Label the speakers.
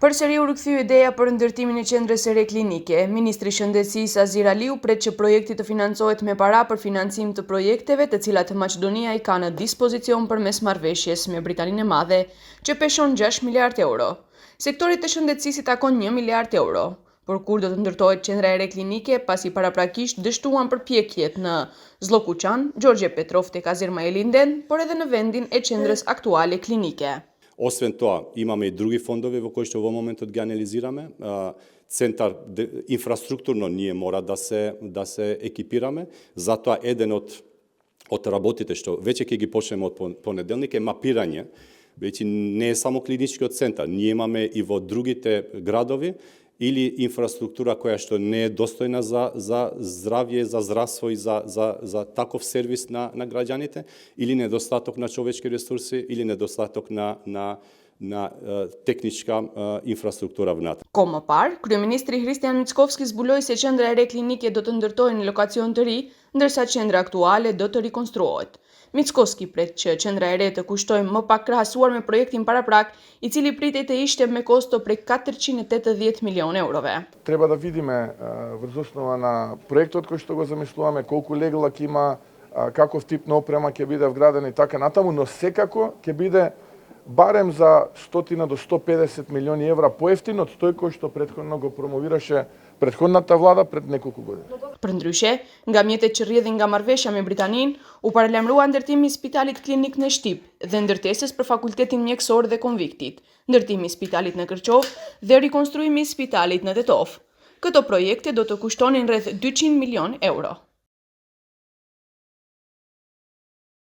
Speaker 1: Përsëri u rikthye ideja për ndërtimin e qendrës së re klinike. Ministri i Shëndetësisë Azir Aliu pret që projekti të financohet me para për financim të projekteve të cilat Maqedonia i ka në dispozicion përmes marrëveshjes me Britaninë e Madhe, që peshon 6 miliard euro. Sektorit të shëndetësisë i takon 1 miliard euro. Por kur do të ndërtohet qendra e re klinike, pasi paraprakisht dështuan përpjekjet në Zllokuçan, Gjorgje Petrov tek Azir Majelinden, por edhe në vendin e qendrës aktuale klinike.
Speaker 2: Освен тоа, имаме и други фондови во кои што во моментот ги анализираме. Центар инфраструктурно ние мора да се екипираме, затоа еден од работите што веќе ќе ги почнеме од понеделник е мапирање. Веќе не е само клиничкиот центар, ние имаме и во другите градови или инфраструктура која што не е достојна за здравје, за здравство и за таков сервис на граѓаните, или недостаток на човечки ресурси, или недостаток на техничка инфраструктура внатре.
Speaker 1: Ko më parë, kryeministri Hristijan Mickovski zbuloi se qendra e re klinike do të ndërtohet në lokacion të ri, ndërsa qendra aktuale do të rikonstruohet. Mickovski pret që qendra e re të kushtojë më pak krahasuar me projektin paraprak, i cili pritet të ishte me kosto prej 480 milion eurove.
Speaker 3: Треба да видиме врз основа на проектот кој што го замислуваме, колку легла ќе има, каков тип на опрема ќе биде вградена и така натаму, но секако ќе биде барем за 100 до 150 милиони евра поевтин од тој кој што претходно го промовираше prethodната влада пред неколку години.
Speaker 1: Përndryshe, nga mjetet që rrjedhin nga marrëveshja me Britaninë, u paralajmërua ndërtimi i spitalit klinik në Shtyp dhe ndërtesës për fakultetin mjekësor dhe konviktit, ndërtimi i spitalit në Kërqov dhe rikonstruimi i spitalit në Tetov. Këto projekte do të kushtonin rreth 200 milion euro.